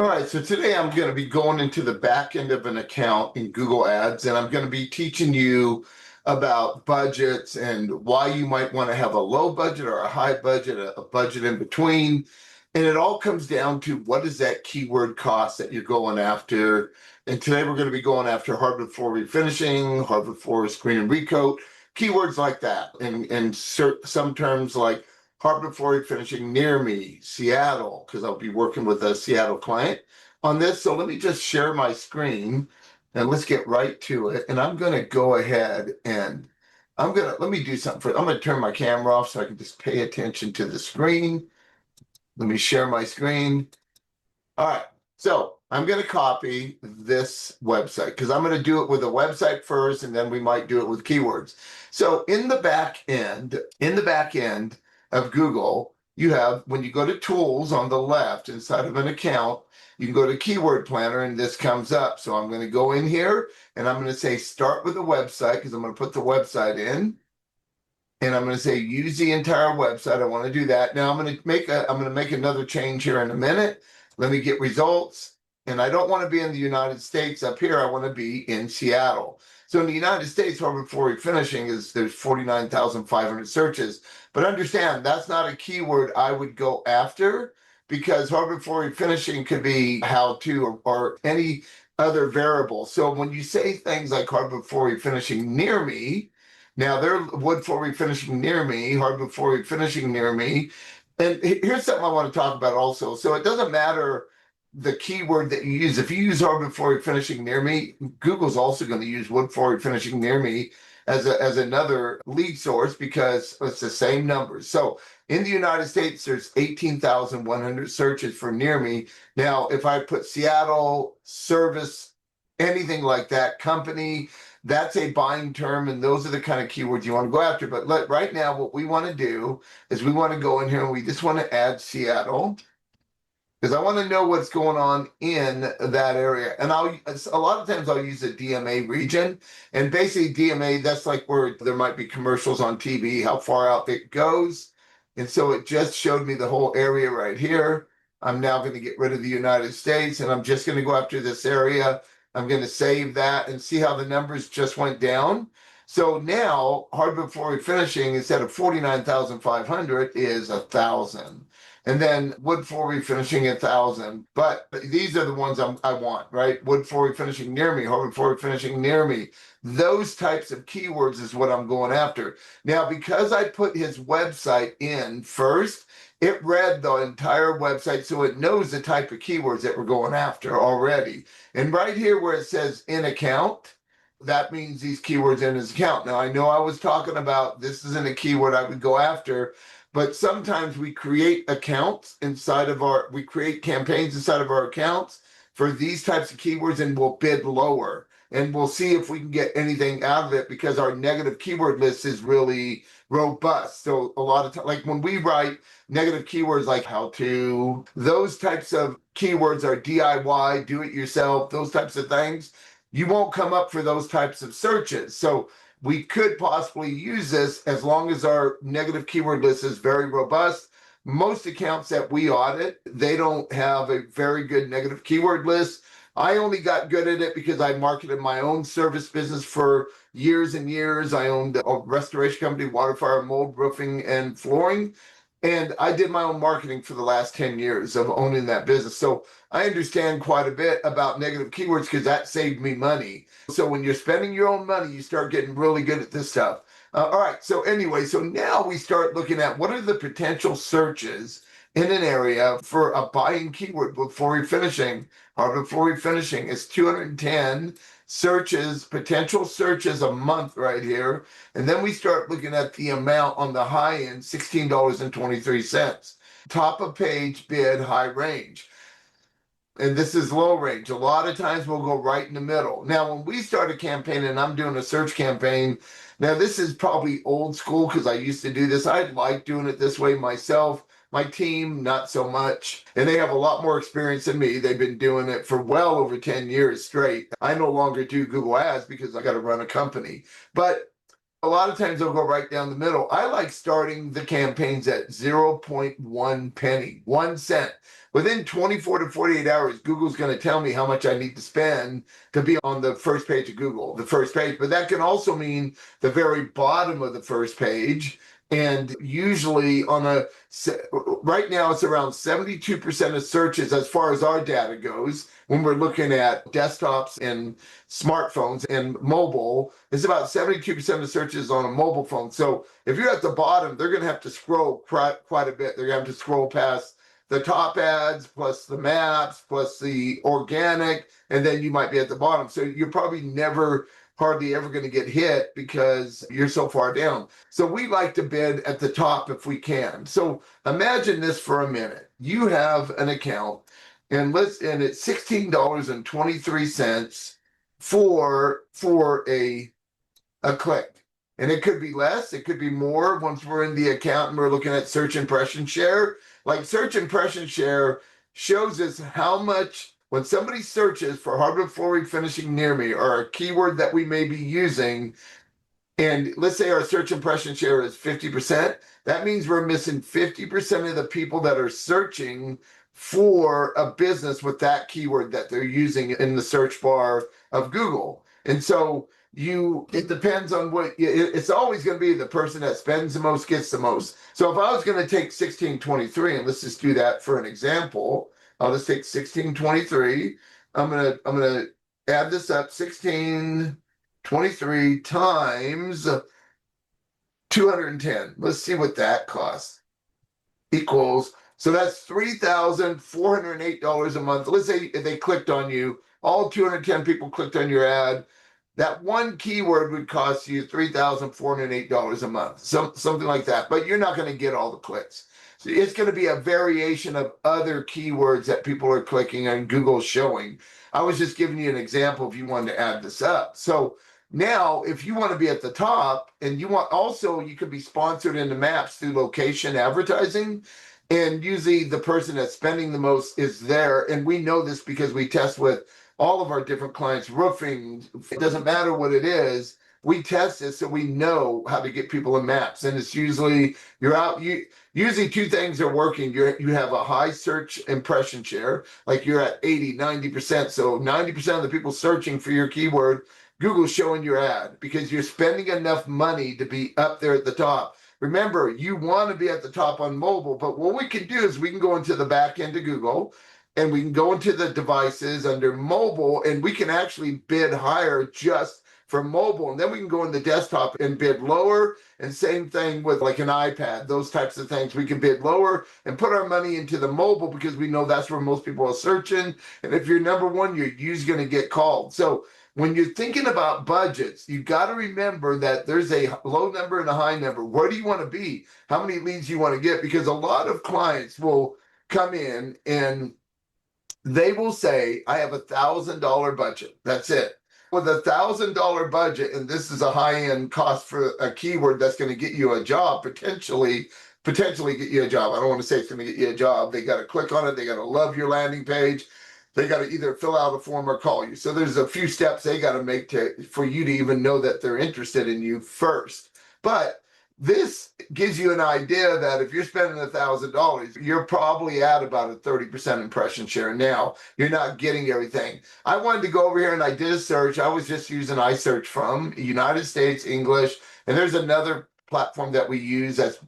All right, so today I'm going to be going into the back end of an account in Google Ads, and I'm going to be teaching you about budgets and why you might want to have a low budget or a high budget, a budget in between. And it all comes down to what is that keyword cost that you're going after. And today we're going to be going after hardwood floor refinishing, hardwood floor screen and recoat, keywords like that, and some terms like hardwood floor finishing near me, Seattle, because I'll be working with a Seattle client on this. So let me just share my screen and let's get right to it. And I'm going to go ahead and let me do something I'm going to turn my camera off so I can just pay attention to the screen. Let me share my screen. All right. So I'm going to copy this website because I'm going to do it with a website first, and then we might do it with keywords. So in the back end of Google, you have, when you go to tools on the left inside of an account, you can go to keyword planner and this comes up. So I'm going to go in here and I'm going to say start with a website because I'm going to put the website in. And I'm going to say use the entire website. I want to do that. Now I'm going to make another change here in a minute. Let me get results. And I don't want to be in the United States up here. I want to be in Seattle. So in the United States, hardwood floor refinishing there's 49,500 searches. But understand that's not a keyword I would go after because hardwood floor refinishing could be how to or any other variable. So when you say things like hardwood floor refinishing near me, now they're wood floor refinishing near me, hardwood floor refinishing near me. And here's something I want to talk about also. So it doesn't matter the keyword that you use. If you use hardwood floor refinishing near me, Google's also going to use wood floor refinishing near me as another lead source because it's the same numbers. So in the United States, there's 18,100 searches for near me. Now, if I put Seattle, service, anything like that, company, that's a buying term, and those are the kind of keywords you want to go after. But right now, what we want to do is we want to go in here and we just want to add Seattle because I want to know what's going on in that area. And a lot of times I'll use a DMA region, and basically DMA, that's like where there might be commercials on TV, how far out it goes. And so it just showed me the whole area right here. I'm now going to get rid of the United States, and I'm just going to go after this area. I'm going to save that and see how the numbers just went down. So now hardwood floor refinishing instead of 49,500 is 1,000. And then wood floor refinishing 1,000. But these are the ones I want, right? Wood floor refinishing near me, hardwood floor refinishing near me. Those types of keywords is what I'm going after. Now, because I put his website in first, it read the entire website, so it knows the type of keywords that we're going after already. And right here where it says in account, that means these keywords in his account. Now, I know I was talking about this isn't a keyword I would go after, but sometimes we create accounts we create campaigns inside of our accounts for these types of keywords and we'll bid lower. And we'll see if we can get anything out of it because our negative keyword list is really robust. So a lot of times, like when we write negative keywords like how to, those types of keywords are DIY, do it yourself, those types of things. You won't come up for those types of searches. So we could possibly use this as long as our negative keyword list is very robust. Most accounts that we audit, they don't have a very good negative keyword list. I only got good at it because I marketed my own service business for years and years. I owned a restoration company, water, fire, mold, roofing, and flooring. And I did my own marketing for the last 10 years of owning that business. So I understand quite a bit about negative keywords because that saved me money. So when you're spending your own money, you start getting really good at this stuff. All right. So anyway, so now we start looking at what are the potential searches in an area for a buying keyword before refinishing. Hardwood floor refinishing is 210 searches, potential searches a month right here. And then we start looking at the amount on the high end, $16.23. Top of page bid, high range. And this is low range. A lot of times we'll go right in the middle. Now, when we start a campaign and I'm doing a search campaign, now this is probably old school because I used to do this. I like doing it this way myself. My team, not so much. And they have a lot more experience than me. They've been doing it for well over 10 years straight. I no longer do Google Ads because I got to run a company. But A lot of times they'll go right down the middle. I like starting the campaigns at 0.1 penny, 1 cent. Within 24 to 48 hours, Google's going to tell me how much I need to spend to be on the first page of Google, the first page. But that can also mean the very bottom of the first page. And usually right now it's around 72% of searches as far as our data goes. When we're looking at desktops and smartphones and mobile, it's about 72% of searches on a mobile phone. So if you're at the bottom, they're going to have to scroll quite a bit. They're going to have to scroll past the top ads, plus the maps, plus the organic, and then you might be at the bottom. So you're probably hardly ever going to get hit because you're so far down. So we like to bid at the top if we can. So imagine this for a minute. You have an account and it's $16.23 for a click. And it could be less, it could be more once we're in the account and we're looking at search impression share. Like search impression share shows us how much, when somebody searches for hardwood floor refinishing near me or a keyword that we may be using, and let's say our search impression share is 50%, that means we're missing 50% of the people that are searching for a business with that keyword that they're using in the search bar of Google. And so it depends on it's always going to be the person that spends the most gets the most. So if I was going to take 1623, and let's just do that for an example, I'll just take 1623. I'm gonna add this up, 1623 times 210. Let's see what that costs. Equals, so that's $3,408 a month. Let's say if they clicked on you, all 210 people clicked on your ad, that one keyword would cost you $3,408 a month, something like that. But you're not going to get all the clicks. So it's going to be a variation of other keywords that people are clicking and Google's showing. I was just giving you an example if you wanted to add this up. So now, if you want to be at the top and you could be sponsored in the maps through location advertising. And usually the person that's spending the most is there. And we know this because we test with all of our different clients, roofing, it doesn't matter what it is. We test it so we know how to get people in maps. And it's usually usually two things are working. You have a high search impression share, like you're at 80, 90%. So 90% of the people searching for your keyword, Google's showing your ad because you're spending enough money to be up there at the top. Remember, you want to be at the top on mobile, but what we can do is we can go into the back end of Google and we can go into the devices under mobile and we can actually bid higher just for mobile. And then we can go in the desktop and bid lower. And same thing with like an iPad, those types of things. We can bid lower and put our money into the mobile because we know that's where most people are searching. And if you're number one, you're usually going to get called. So when you're thinking about budgets, you got to remember that there's a low number and a high number. Where do you want to be? How many leads you want to get? Because a lot of clients will come in and they will say, I have $1,000 budget. That's it. With $1,000 budget, and this is a high-end cost for a keyword that's going to get you a job, potentially get you a job. I don't want to say it's going to get you a job. They got to click on it. They got to love your landing page. They got to either fill out a form or call you. So there's a few steps they got to make for you to even know that they're interested in you first. But this gives you an idea that if you're spending $1,000, you're probably at about a 30% impression share. Now, you're not getting everything. I wanted to go over here and I did a search. I was just using iSearch from United States English. And there's another platform that we use that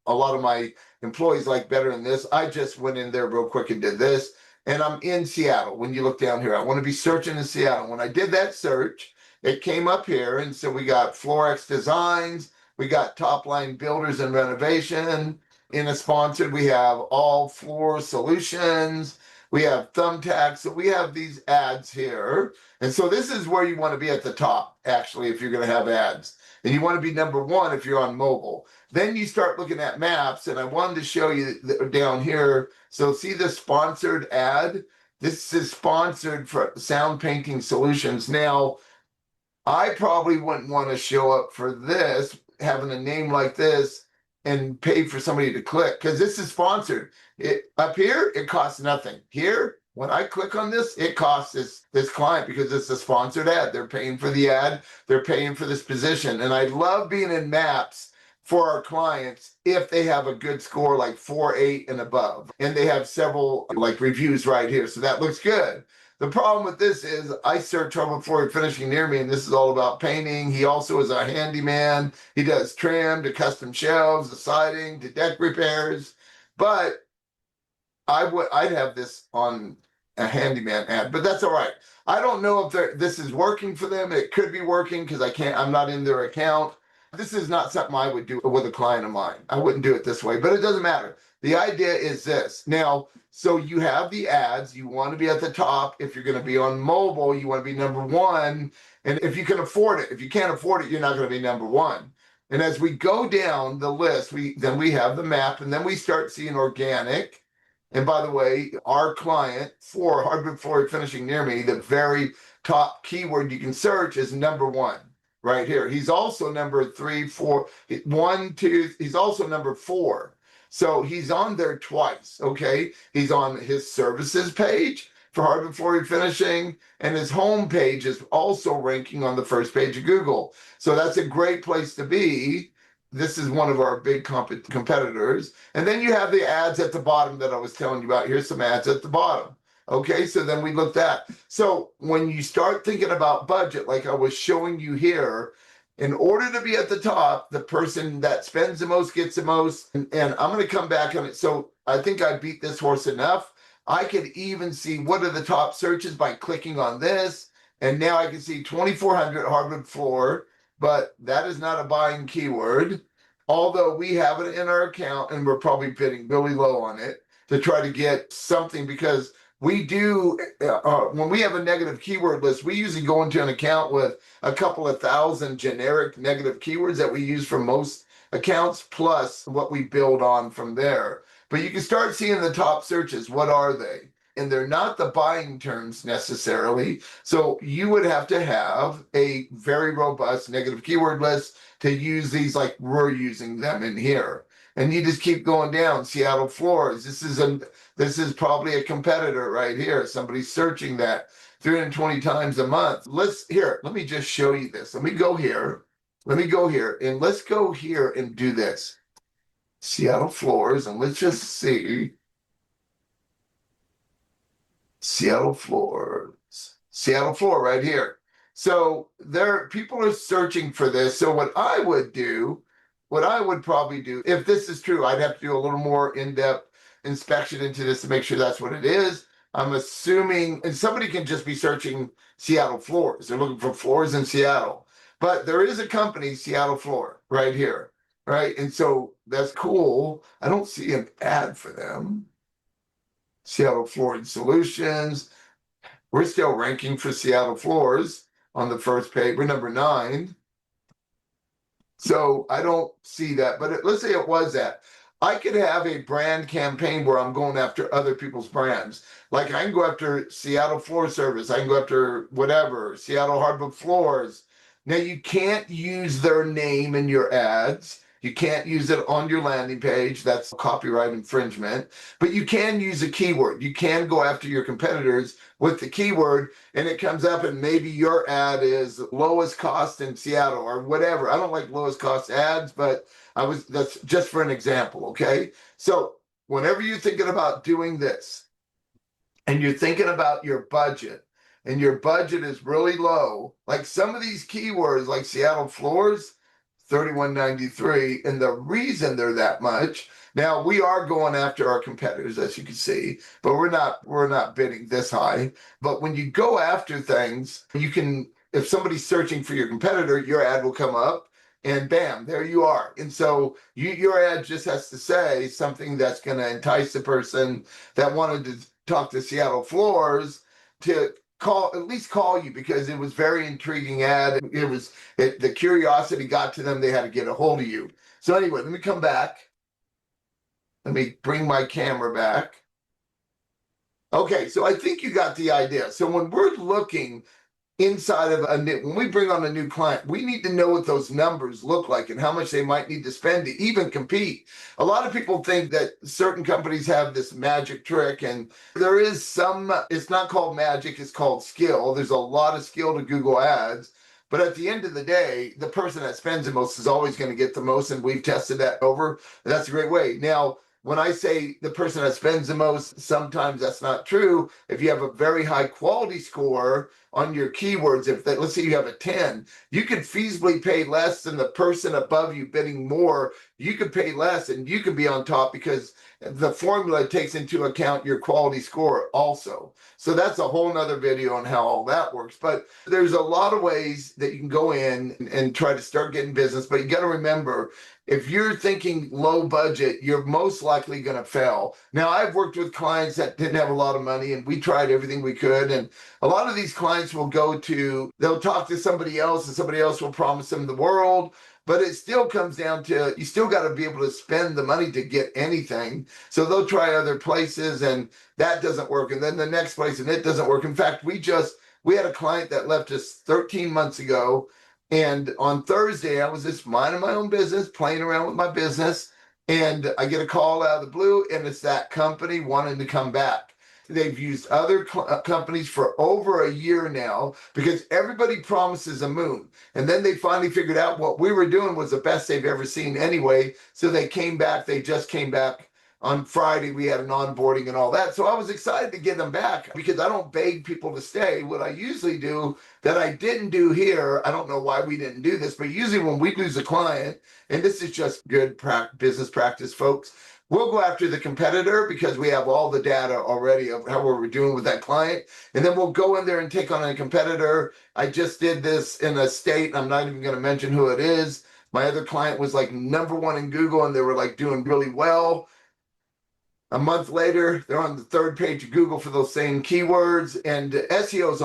a lot of my employees like better than this. I just went in there real quick and did this. And I'm in Seattle. When you look down here, I want to be searching in Seattle. When I did that search, it came up here. And so we got Florex Designs. We got Top Line Builders and Renovation. In a sponsored, we have All Floor Solutions. We have Thumbtacks. So we have these ads here. And so this is where you want to be at the top, actually, if you're going to have ads. And you want to be number one if you're on mobile. Then you start looking at maps. And I wanted to show you down here. So see the sponsored ad? This is sponsored for Sound Painting Solutions. Now, I probably wouldn't want to show up for this, having a name like this and pay for somebody to click because this is sponsored. Up here, it costs nothing. Here, when I click on this, it costs this client because it's a sponsored ad. They're paying for the ad, they're paying for this position. And I love being in maps for our clients if they have a good score like 4.8 and above. And they have several like reviews right here. So that looks good. The problem with this is I search hardwood flooring finishing near me, and this is all about painting. He also is a handyman. He does trim to custom shelves, the siding to deck repairs. But I'd have this on a handyman ad, but that's all right. I don't know if this is working for them. It could be working because I'm not in their account. This is not something I would do with a client of mine. I wouldn't do it this way, but it doesn't matter. The idea is this. Now, so you have the ads, you want to be at the top. If you're going to be on mobile, you want to be number one. And if you can afford it, if you can't afford it, you're not going to be number one. And as we go down the list, then we have the map, and then we start seeing organic. And by the way, our client for hardwood flooring finishing near me, the very top keyword you can search is number one right here. He's also number 3, 4, 1, 2. He's also number 4. So he's on there twice. Okay. He's on his services page for hardwood flooring finishing, and his home page is also ranking on the first page of Google. So that's a great place to be. This is one of our big competitors. And then you have the ads at the bottom that I was telling you about. Here's some ads at the bottom. Okay, so then we looked at. So when you start thinking about budget, like I was showing you here, in order to be at the top, the person that spends the most gets the most. And I'm going to come back on it. So I think I beat this horse enough. I could even see what are the top searches by clicking on this. And now I can see 2,400 hardwood floor, but that is not a buying keyword. Although we have it in our account and we're probably bidding really low on it to try to get something, because we do, when we have a negative keyword list, we usually go into an account with a couple of thousand generic negative keywords that we use for most accounts, plus what we build on from there. But you can start seeing the top searches. What are they? And they're not the buying terms necessarily. So you would have to have a very robust negative keyword list to use these like we're using them in here. And you just keep going down. Seattle floors. This is probably a competitor right here. Somebody's searching that 320 times a month. Let me just show you this. Let me go here, and let's go here and do this. Seattle floors, and let's just see. Seattle floor right here. So people are searching for this. So what I would probably do, if this is true, I'd have to do a little more in-depth inspection into this to make sure that's what it is. I'm assuming, and somebody can just be searching Seattle floors. They're looking for floors in Seattle. But there is a company, Seattle Floor, right here, right? And so that's cool. I don't see an ad for them. Seattle Flooring Solutions. We're still ranking for Seattle floors on the first page. We're number 9. So I don't see that, but let's say it was that. I could have a brand campaign where I'm going after other people's brands. Like I can go after Seattle Floor Service. I can go after whatever, Seattle Hardwood Floors. Now you can't use their name in your ads. You can't use it on your landing page. That's copyright infringement. But you can use a keyword. You can go after your competitors with the keyword, and it comes up, and maybe your ad is lowest cost in Seattle or whatever. I don't like lowest cost ads, but that's just for an example, okay? So whenever you're thinking about doing this, and you're thinking about your budget, and your budget is really low, like some of these keywords, like Seattle floors, 3193, and the reason they're that much, now we are going after our competitors, as you can see, but we're not bidding this high. But when you go after things, you can, if somebody's searching for your competitor, your ad will come up, and bam, there you are. And so your ad just has to say something that's going to entice the person that wanted to talk to Seattle floors to at least call you, because it was very intriguing ad. The curiosity got to them. They had to get a hold of you. So anyway, let me come back. Let me bring my camera back. Okay, so I think you got the idea. So when we're looking inside of when we bring on a new client, we need to know what those numbers look like and how much they might need to spend to even compete. A lot of people think that certain companies have this magic trick, and there is some, it's not called magic, it's called skill. There's a lot of skill to Google Ads. But at the end of the day, the person that spends the most is always going to get the most. And we've tested that over. That's a great way. Now, when I say the person that spends the most, sometimes that's not true. If you have a very high quality score on your keywords, if that, let's say you have a 10, you could feasibly pay less than the person above you bidding more. You could pay less and you could be on top because the formula takes into account your quality score also. So that's a whole nother video on how all that works. But there's a lot of ways that you can go in and try to start getting business. But you got to remember, if you're thinking low budget, you're most likely going to fail. Now, I've worked with clients that didn't have a lot of money, and we tried everything we could. And a lot of these clients will they'll talk to somebody else, and somebody else will promise them the world. But it still comes down to, you still got to be able to spend the money to get anything. So they'll try other places, and that doesn't work. And then the next place, and it doesn't work. In fact, we had a client that left us 13 months ago. And on Thursday, I was just minding my own business, playing around with my business. And I get a call out of the blue, and it's that company wanting to come back. They've used other companies for over a year now because everybody promises a moon. And then they finally figured out what we were doing was the best they've ever seen anyway. So they came back. They just came back on Friday. We had an onboarding and all that. So I was excited to get them back because I don't beg people to stay. What I usually do that I didn't do here, I don't know why we didn't do this, but usually when we lose a client, and this is just good business practice, folks, we'll go after the competitor because we have all the data already of how we're doing with that client. And then we'll go in there and take on a competitor. I just did this in a state. I'm not even going to mention who it is. My other client was like #1 in Google, and they were like doing really well. A month later, they're on the 3rd page of Google for those same keywords, and SEO's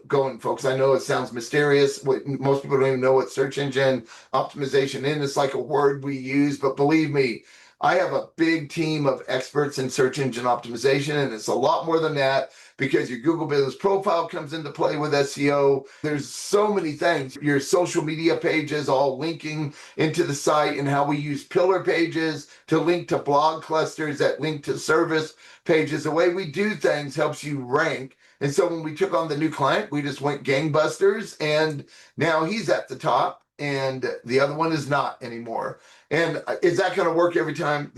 going, folks. I know it sounds mysterious. Most people don't even know what search engine optimization is. It's like a word we use, but believe me, I have a big team of experts in search engine optimization, and it's a lot more than that because your Google business profile comes into play with SEO. There's so many things. Your social media pages all linking into the site, and how we use pillar pages to link to blog clusters that link to service pages. The way we do things helps you rank. And so when we took on the new client, we just went gangbusters, and now he's at the top and the other one is not anymore. And is that going to work every time?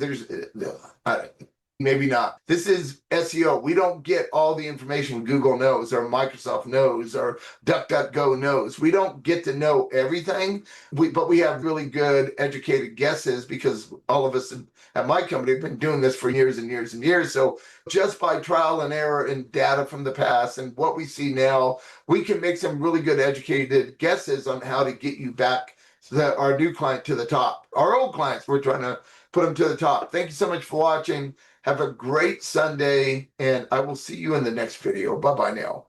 Maybe not. This is SEO. We don't get all the information Google knows, or Microsoft knows, or DuckDuckGo knows. We don't get to know everything, but we have really good educated guesses because all of us at my company have been doing this for years and years and years. So just by trial and error and data from the past and what we see now, we can make some really good educated guesses on how to get you back our new client to the top. Our old clients, we're trying to put them to the top. Thank you so much for watching. Have a great Sunday, and I will see you in the next video. Bye-bye now.